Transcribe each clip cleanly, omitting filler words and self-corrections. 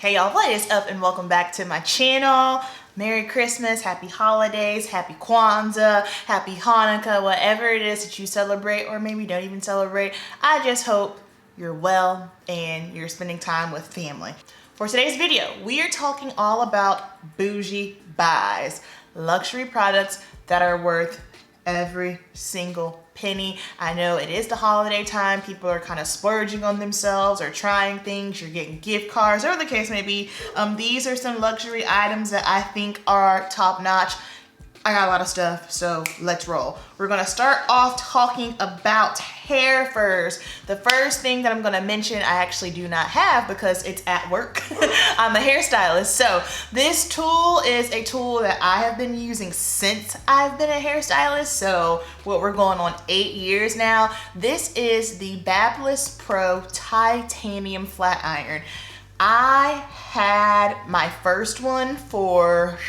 Hey y'all, what is up and welcome back to my channel. Merry Christmas, happy holidays, happy Kwanzaa, happy Hanukkah, whatever it is that you celebrate or maybe don't even celebrate. I just hope you're well and you're spending time with family. For today's video, we are talking all about bougie buys, luxury products that are worth every single penny. I know it is the holiday time. People are kind of splurging on themselves or trying things. You're getting gift cards, or the case may be. These are some luxury items that I think are top notch. I got a lot of stuff, so let's roll. We're gonna start off talking about hair first. The first thing that I'm gonna mention, I actually do not have because it's at work. I'm a hairstylist. So this tool is a tool that I have been using since I've been a hairstylist. So what we're going on 8 years now. This is the Babyliss Pro Titanium Flat Iron. I had my first one for,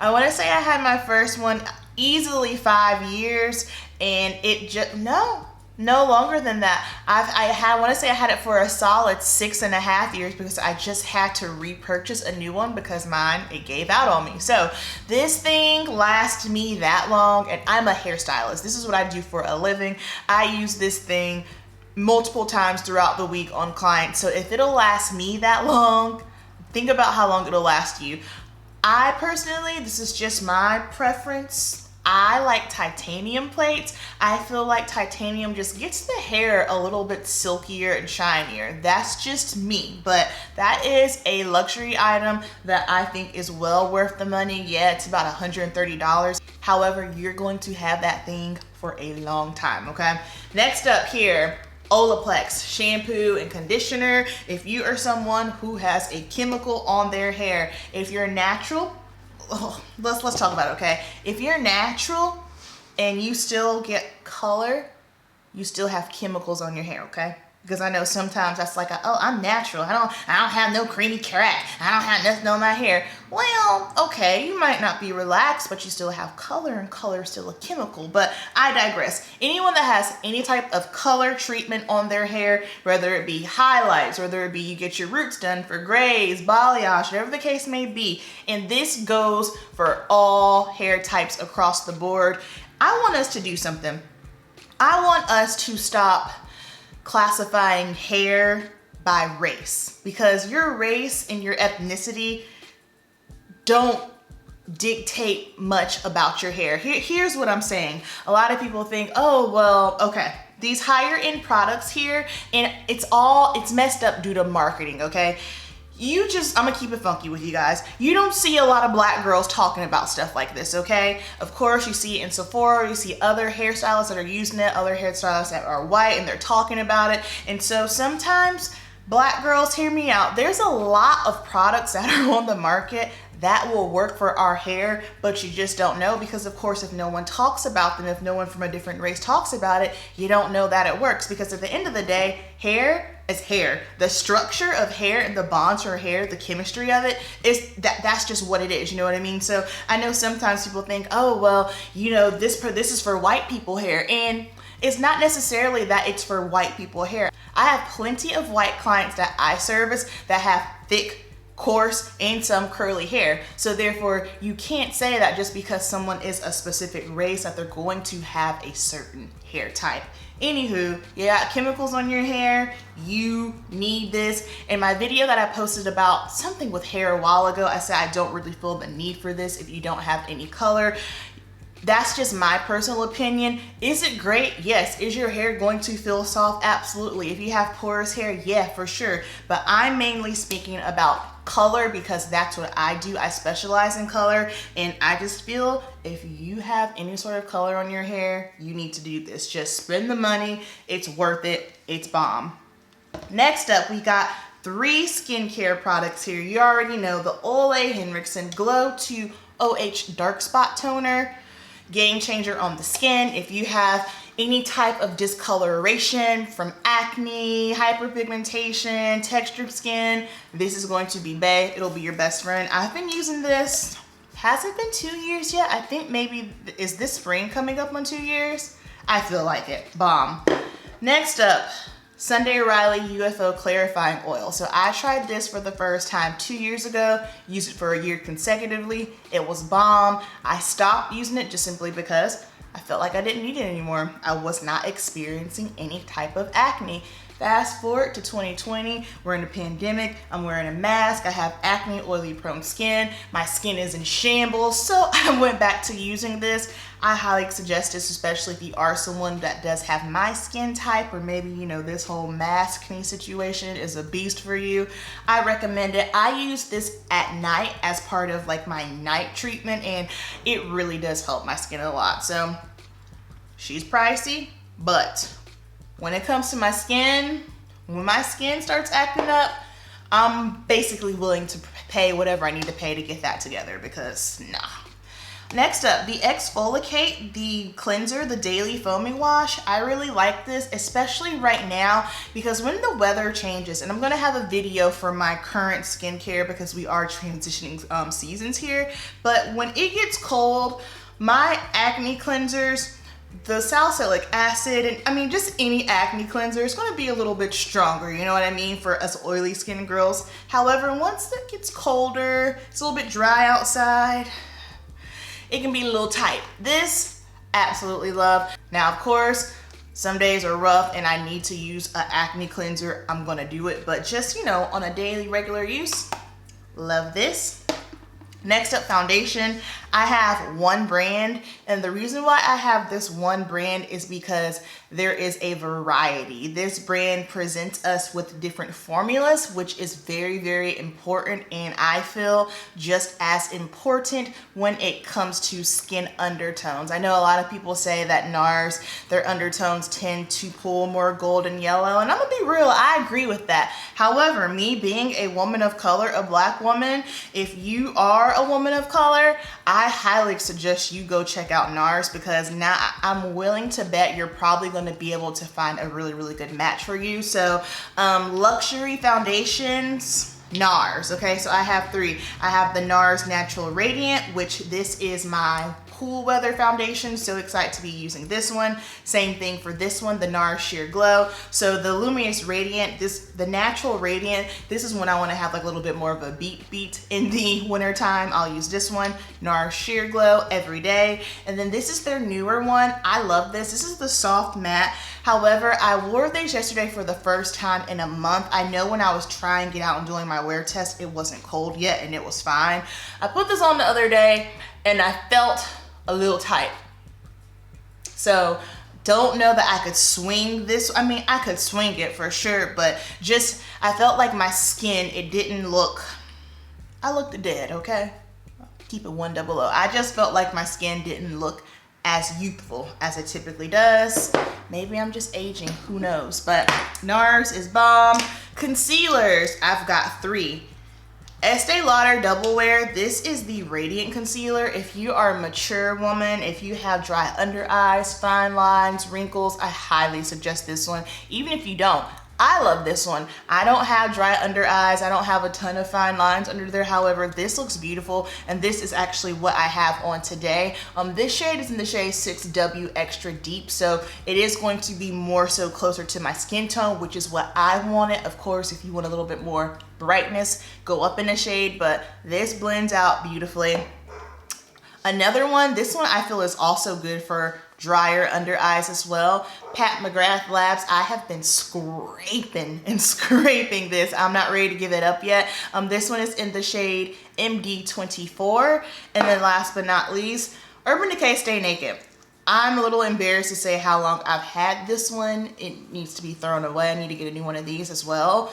I want to say I had my first one easily 5 years, and it just, no longer than that. I want to say I had it for a solid 6.5 years because I just had to repurchase a new one because mine, it gave out on me. So this thing lasts me that long, and I'm a hairstylist. This is what I do for a living. I use this thing multiple times throughout the week on clients. So if it'll last me that long, think about how long it'll last you. I personally, this is just my preference, I like titanium plates. I feel like titanium just gets the hair a little bit silkier and shinier. That's just me, but that is a luxury item that I think is well worth the money. Yeah, it's about $130. However, you're going to have that thing for a long time, okay? Next up here, Olaplex shampoo and conditioner. If you are someone who has a chemical on their hair, if you're natural, let's talk about it, okay? If you're natural and you still get color, you still have chemicals on your hair, okay? Because I know sometimes that's like, oh, I'm natural. I don't have no creamy crack. I don't have nothing on my hair. Well, okay, you might not be relaxed, but you still have color, and color is still a chemical. But I digress. Anyone that has any type of color treatment on their hair, whether it be highlights, whether it be you get your roots done for grays, balayage, whatever the case may be, and this goes for all hair types across the board, I want us to do something. I want us to stop classifying hair by race, because your race and your ethnicity don't dictate much about your hair. Here's what I'm saying. A lot of people think, oh, well, okay, these higher end products here, and it's messed up due to marketing, okay? I'm gonna keep it funky with you guys. You don't see a lot of black girls talking about stuff like this, okay? Of course, you see it in Sephora, you see other hairstylists that are using it, other hairstylists that are white and they're talking about it. And so sometimes, black girls, hear me out. There's a lot of products that are on the market that will work for our hair, but you just don't know because, of course, if no one talks about them, if no one from a different race talks about it, you don't know that it works, because at the end of the day, hair is hair. The structure of hair and the bonds for hair, the chemistry of it, that's just what it is, you know what I mean? So I know sometimes people think, oh, well, you know, this is for white people hair, and it's not necessarily that it's for white people hair. I have plenty of white clients that I service that have thick, coarse, and some curly hair. So therefore, you can't say that just because someone is a specific race that they're going to have a certain hair type. Anywho, you got chemicals on your hair, you need this. In my video that I posted about something with hair a while ago, I said I don't really feel the need for this if you don't have any color. That's just my personal opinion. Is it great? Yes. Is your hair going to feel soft? Absolutely. If you have porous hair, yeah, for sure. But I'm mainly speaking about color because that's what I do. I specialize in color, and I just feel if you have any sort of color on your hair, you need to do this. Just spend the money. It's worth it. It's bomb. Next up, we got 3 skincare products here. You already know the Ole Henriksen Glow 2 OH Dark Spot Toner. Game changer on the skin. If you have any type of discoloration from acne, hyperpigmentation, textured skin, this is going to be bae. It'll be your best friend. I've been using this, has it been 2 years yet? I think maybe, is this spring coming up on 2 years? I feel like it. Bomb. Next up, Sunday Riley UFO Clarifying Oil. So I tried this for the first time 2 years ago, used it for a year consecutively. It was bomb. I stopped using it just simply because I felt like I didn't need it anymore. I was not experiencing any type of acne. Fast forward to 2020, we're in a pandemic, I'm wearing a mask, I have acne, oily prone skin, my skin is in shambles, so I went back to using this. I highly suggest this, especially if you are someone that does have my skin type, or maybe, you know, this whole maskne situation is a beast for you. I recommend it. I use this at night as part of like my night treatment, and it really does help my skin a lot. So she's pricey, but when it comes to my skin, when my skin starts acting up, I'm basically willing to pay whatever I need to pay to get that together, because nah. Next up, the Exfoliate, the cleanser, the daily foaming wash. I really like this, especially right now, because when the weather changes, and I'm gonna have a video for my current skincare because we are transitioning seasons here, but when it gets cold, my acne cleansers, the salicylic acid, and I mean just any acne cleanser is going to be a little bit stronger, you know what I mean, for us oily skin girls. However, once it gets colder, it's a little bit dry outside, it can be a little tight. This, absolutely love. Now, of course, some days are rough and I need to use an acne cleanser, I'm going to do it, but just, you know, on a daily regular use, love this. Next up, foundation. I have one brand, and the reason why I have this one brand is because there is a variety. This brand presents us with different formulas, which is very, very important, and I feel just as important when it comes to skin undertones. I know a lot of people say that NARS, their undertones tend to pull more gold and yellow, and I'm gonna be real, I agree with that. However, me being a woman of color, a black woman, if you are a woman of color, I highly suggest you go check out NARS, because now I'm willing to bet you're probably going to be able to find a really, really good match for you. So luxury foundations, NARS. Okay, so I have three. I have the NARS Natural Radiant, which this is my cool weather foundation. So excited to be using this one. Same thing for this one, the NARS Sheer Glow. So the Luminous Radiant, the Natural Radiant, this is when I want to have like a little bit more of a beat in the winter time. I'll use this one, NARS Sheer Glow, every day. And then this is their newer one. I love this. This is the Soft Matte. However, I wore this yesterday for the first time in a month. I know when I was trying to get out and doing my wear test, it wasn't cold yet and it was fine. I put this on the other day and I felt a little tight. So don't know that I could swing this. I mean, I could swing it for sure, but just, I felt like my skin, it didn't look, I looked dead, okay? Keep it 100. I just felt like my skin didn't look as youthful as it typically does. Maybe I'm just aging, who knows? But NARS is bomb. Concealers, I've got three. Estee Lauder Double Wear, this is the Radiant Concealer. If you are a mature woman, if you have dry under eyes, fine lines, wrinkles, I highly suggest this one. Even if you don't, I love this one. I don't have dry under eyes. I don't have a ton of fine lines under there. However, this looks beautiful, and this is actually what I have on today. This shade is in the shade 6W Extra Deep, so it is going to be more so closer to my skin tone, which is what I wanted. Of course, if you want a little bit more brightness, go up in the shade, but this blends out beautifully. Another one, this one I feel is also good for drier under eyes as well. Pat McGrath Labs, I have been scraping this. I'm not ready to give it up yet. This one is in the shade MD24. And then last but not least, Urban Decay Stay Naked. I'm a little embarrassed to say how long I've had this one. It needs to be thrown away. I need to get a new one of these as well.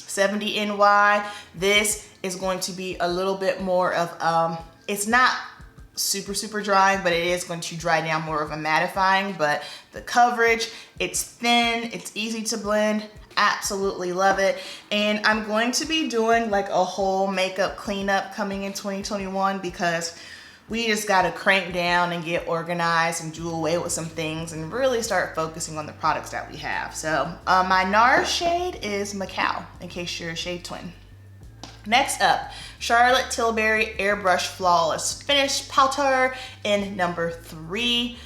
70 NY. This is going to be a little bit more of, it's not super drying, but it is going to dry down, more of a mattifying. But the coverage, it's thin, it's easy to blend, absolutely love it. And I'm going to be doing like a whole makeup cleanup coming in 2021, because we just got to crank down and get organized and do away with some things and really start focusing on the products that we have. So my NARS shade is Macao, in case you're a shade twin. Next up, Charlotte Tilbury Airbrush Flawless Finish Powder in number 3.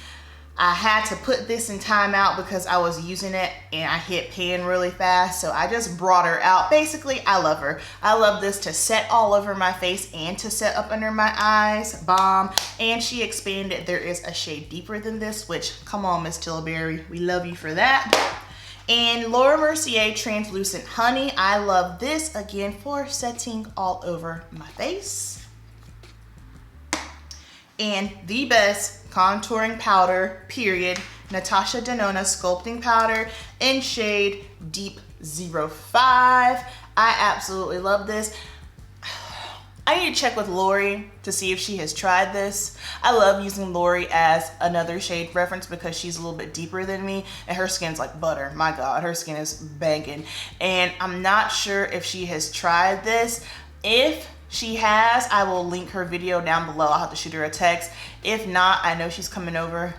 I had to put this in timeout because I was using it and I hit pan really fast. So I just brought her out. Basically, I love her. I love this to set all over my face and to set up under my eyes. Bomb. And she expanded. There is a shade deeper than this, which, come on, Miss Tilbury. We love you for that. And Laura Mercier Translucent Honey. I love this, again, for setting all over my face. And the best contouring powder, period, Natasha Denona Sculpting Powder in shade Deep 05. I absolutely love this. I need to check with Lori to see if she has tried this. I love using Lori as another shade reference because she's a little bit deeper than me and her skin's like butter. My God, her skin is banging. And I'm not sure if she has tried this. If she has, I will link her video down below. I'll have to shoot her a text. If not, I know she's coming over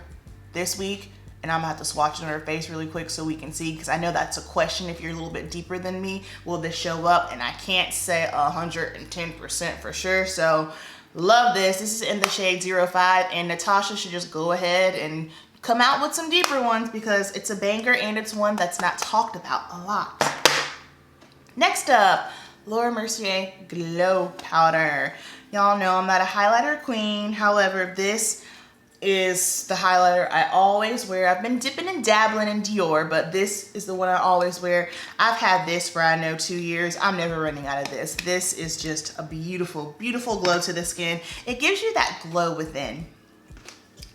this week and I'm gonna have to swatch it on her face really quick so we can see, because I know that's a question. If you're a little bit deeper than me, will this show up? And I can't say 110% for sure. So love this. This is in the shade 05, and Natasha should just go ahead and come out with some deeper ones because it's a banger and it's one that's not talked about a lot. Next up, Laura Mercier Glow Powder. Y'all know I'm not a highlighter queen. However, this is the highlighter I always wear. I've been dipping and dabbling in Dior, but this is the one I always wear. I've had this for, I know, 2 years. I'm never running out of this. This is just a beautiful, beautiful glow to the skin. It gives you that glow within.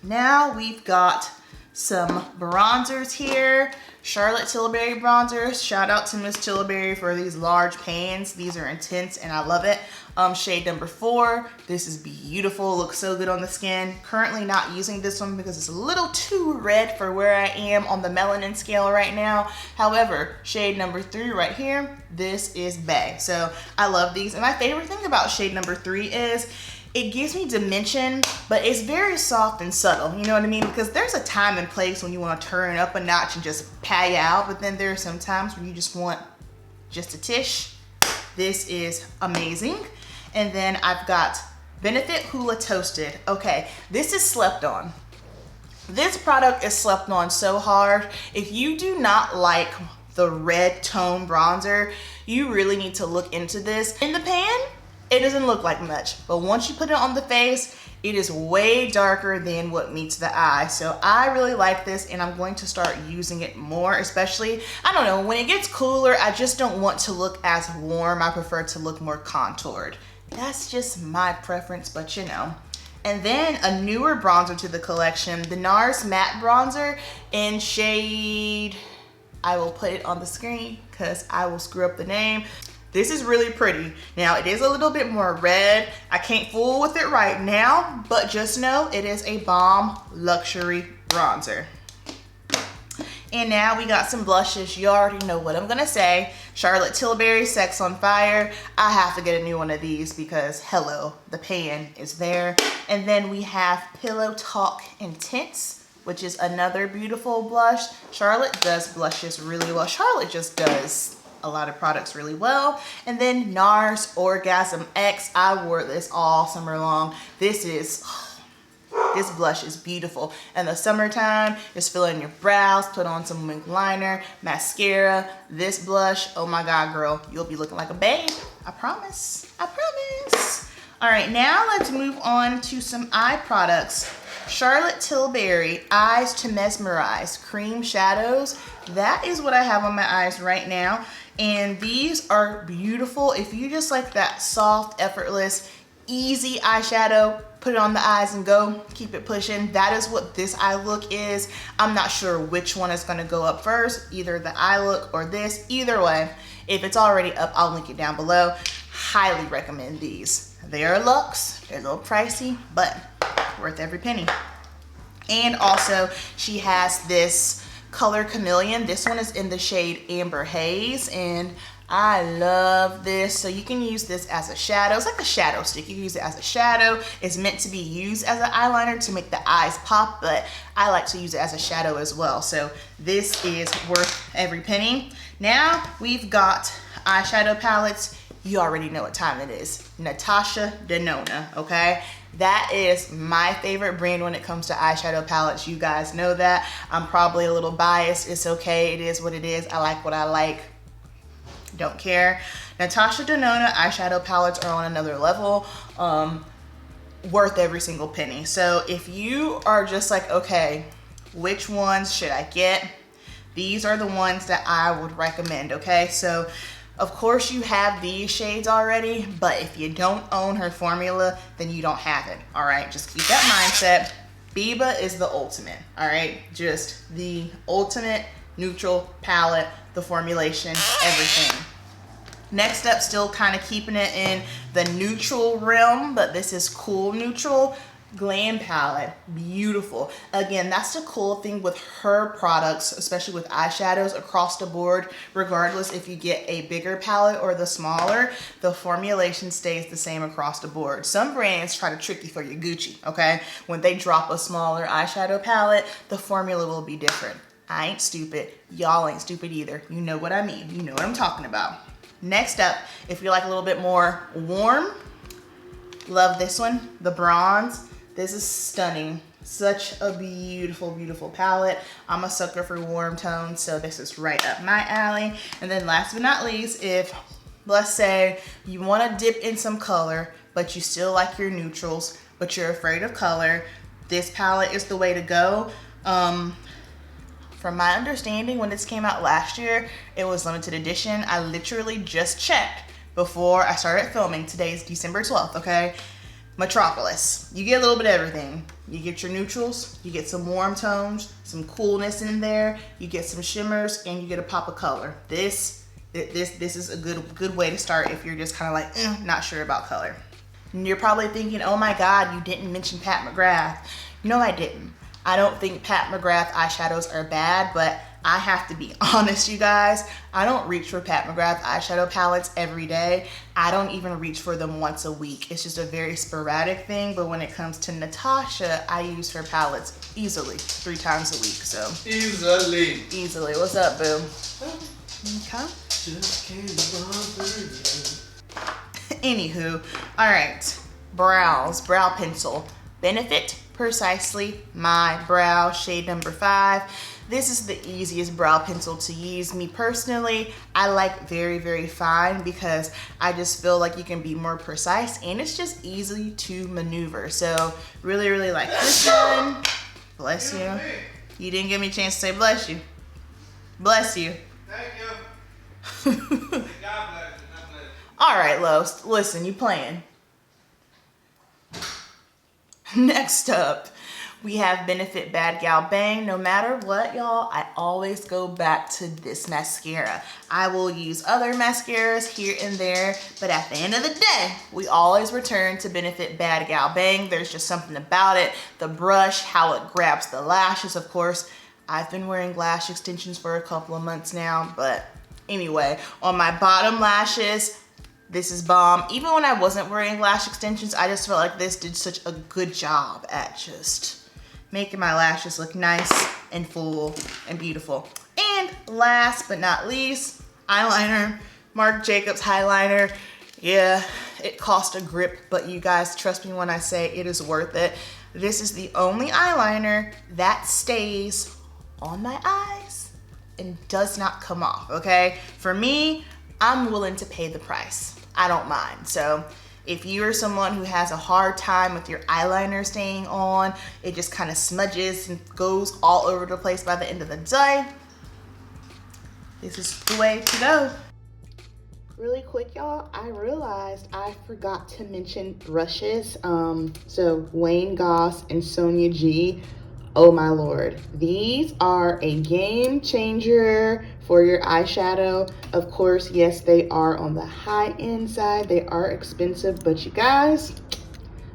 Now we've got some bronzers here. Charlotte Tilbury bronzers. Shout out to Miss Tilbury for these large pans. These are intense and I love it. Shade number 4. This is beautiful. Looks so good on the skin. Currently not using this one because it's a little too red for where I am on the melanin scale right now. However, shade number 3 right here, this is bae. So I love these. And my favorite thing about shade number 3 is it gives me dimension, but it's very soft and subtle. You know what I mean? Because there's a time and place when you want to turn up a notch and just pay out, but then there are some times where you just want just a tish. This is amazing. And then I've got Benefit Hoola Toasted. Okay, this is slept on. This product is slept on so hard. If you do not like the red tone bronzer, you really need to look into this. In the pan, it doesn't look like much, but once you put it on the face, it is way darker than what meets the eye. So I really like this and I'm going to start using it more, especially, I don't know, when it gets cooler, I just don't want to look as warm. I prefer to look more contoured. That's just my preference, but you know. And then a newer bronzer to the collection, the NARS Matte Bronzer in shade, I will put it on the screen because I will screw up the name. This is really pretty. Now, it is a little bit more red. I can't fool with it right now, but just know it is a bomb luxury bronzer. And now we got some blushes. You already know what I'm gonna say. Charlotte Tilbury Sex on Fire. I have to get a new one of these because, hello, the pan is there. And then we have Pillow Talk Intense, which is another beautiful blush. Charlotte does blushes really well. Charlotte just does a lot of products really well. And then NARS Orgasm X. I wore this all summer long. This blush is beautiful. In the summertime, just fill in your brows, put on some wing liner, mascara. This blush, oh my God, girl, you'll be looking like a babe. I promise, I promise. All right, now let's move on to some eye products. Charlotte Tilbury Eyes to Mesmerize Cream Shadows. That is what I have on my eyes right now. And these are beautiful. If you just like that soft, effortless, easy eyeshadow, put it on the eyes and go, keep it pushing. That is what this eye look is. I'm not sure which one is gonna go up first, either the eye look or this. Either way, if it's already up, I'll link it down below. Highly recommend these. They are luxe, they're a little pricey, but worth every penny. And also, she has this color Chameleon. This one is in the shade Amber Haze, and I love this. So you can use this as a shadow. It's like a shadow stick. You can use it as a shadow. It's meant to be used as an eyeliner to make the eyes pop, but I like to use it as a shadow as well. So this is worth every penny. Now we've got eyeshadow palettes you already know what time it is. Natasha Denona, okay? That is my favorite brand when it comes to eyeshadow palettes. You guys know that. I'm probably a little biased. It's okay. It is what it is. I like what I like. Don't care. Natasha Denona eyeshadow palettes are on another level. Worth every single penny. So if you are just like, okay, which ones should I get? These are the ones that I would recommend, okay? So of course you have these shades already, but if you don't own her formula, then you don't have it, all right? Just keep that mindset. Biba is the ultimate, all right? Just the ultimate neutral palette, the formulation, everything. Next up, still kind of keeping it in the neutral realm, but this is cool neutral. Glam palette, beautiful. Again, that's the cool thing with her products, especially with eyeshadows across the board, regardless if you get a bigger palette or the smaller, the formulation stays the same across the board. Some brands try to trick you for your Gucci, okay? When they drop a smaller eyeshadow palette, the formula will be different. I ain't stupid. Y'all ain't stupid either. You know what I mean. You know what I'm talking about. Next up, if you like a little bit more warm, love this one, the bronze. This is stunning. Such a beautiful, beautiful palette. I'm a sucker for warm tones, so this is right up my alley. And then last but not least, if let's say you want to dip in some color, but you still like your neutrals, but you're afraid of color, this palette is the way to go. From my understanding, when this came out last year, it was limited edition. I literally just checked before I started filming. Today's December 12th, okay? Metropolis. You get a little bit of everything. You get your neutrals, you get some warm tones, some coolness in there, you get some shimmers, and you get a pop of color. This is a good way to start if you're just kind of like, not sure about color. And you're probably thinking, oh my God, you didn't mention Pat McGrath. No, I didn't. I don't think Pat McGrath eyeshadows are bad, but I have to be honest, you guys. I don't reach for Pat McGrath eyeshadow palettes every day. I don't even reach for them once a week. It's just a very sporadic thing, but when it comes to Natasha, I use her palettes easily 3 times a week, so. Easily. What's up, boo? Okay. Just anywho, all right, brow pencil. Benefit Precisely My Brow, shade number 5. This is the easiest brow pencil to use. Me personally, I like very, very fine because I just feel like you can be more precise and it's just easy to maneuver. So really, really like this one. Bless you. You didn't give me a chance to say bless you. Bless you. Thank you. God bless you. God bless you. All right, Los, listen, you playing. Next up, we have Benefit Bad Gal Bang. No matter what, y'all, I always go back to this mascara. I will use other mascaras here and there, but at the end of the day, we always return to Benefit Bad Gal Bang. There's just something about it. The brush, how it grabs the lashes, of course. I've been wearing lash extensions for a couple of months now, but anyway, on my bottom lashes, this is bomb. Even when I wasn't wearing lash extensions, I just felt like this did such a good job at just making my lashes look nice and full and beautiful. And last but not least, eyeliner. Marc Jacobs highliner. Yeah, it cost a grip, but you guys trust me when I say it is worth it. This is the only eyeliner that stays on my eyes and does not come off, okay? For me, I'm willing to pay the price. I don't mind. So if you're someone who has a hard time with your eyeliner staying on, it just kind of smudges and goes all over the place by the end of the day, this is the way to go. Really quick, y'all, I realized I forgot to mention brushes. So Wayne Goss and Sonia G. Oh my Lord, these are a game changer for your eyeshadow. Of course, yes, they are on the high end side. They are expensive, but you guys,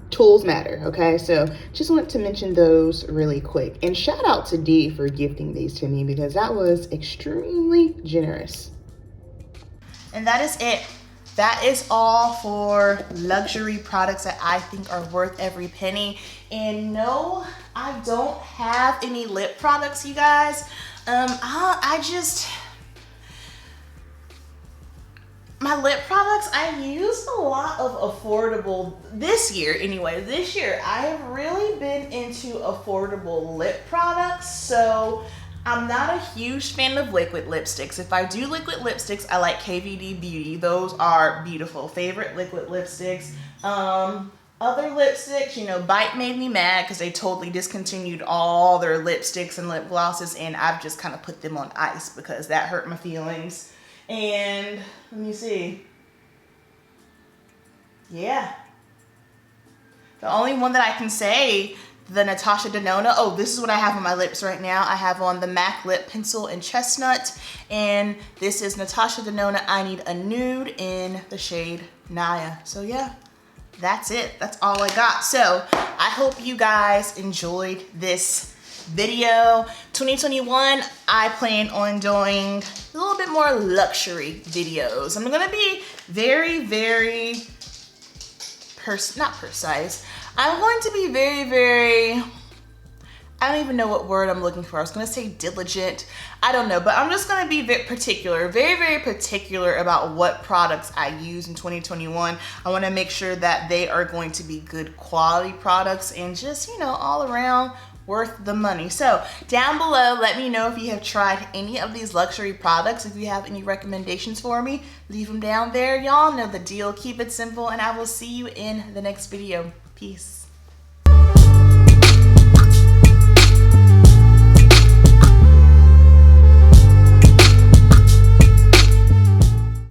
tools matter, okay? So just want to mention those really quick. And shout out to Dee for gifting these to me because that was extremely generous. And that is it. That is all for luxury products that I think are worth every penny. And no, I don't have any lip products, you guys. My my lip products, I used a lot of affordable, this year anyway. This year, I have really been into affordable lip products. So I'm not a huge fan of liquid lipsticks. If I do liquid lipsticks, I like KVD Beauty. Those are beautiful. Favorite liquid lipsticks. Other lipsticks, you know, Bite made me mad because they totally discontinued all their lipsticks and lip glosses, and I've just kind of put them on ice because that hurt my feelings. And let me see. Yeah. The only one that I can say, the Natasha Denona. Oh, this is what I have on my lips right now. I have on the MAC Lip Pencil in Chestnut. And this is Natasha Denona I Need a Nude in the shade Naya. So yeah, that's it. That's all I got. So I hope you guys enjoyed this video. 2021, I plan on doing a little bit more luxury videos. I'm gonna be very, not precise. I'm going to be very, I don't even know what word I'm looking for. I was gonna say diligent. I don't know, but I'm just gonna be very particular about what products I use in 2021. I wanna make sure that they are going to be good quality products and just, you know, all around worth the money. So down below, let me know if you have tried any of these luxury products. If you have any recommendations for me, leave them down there. Y'all know the deal. Keep it simple, and I will see you in the next video. Peace.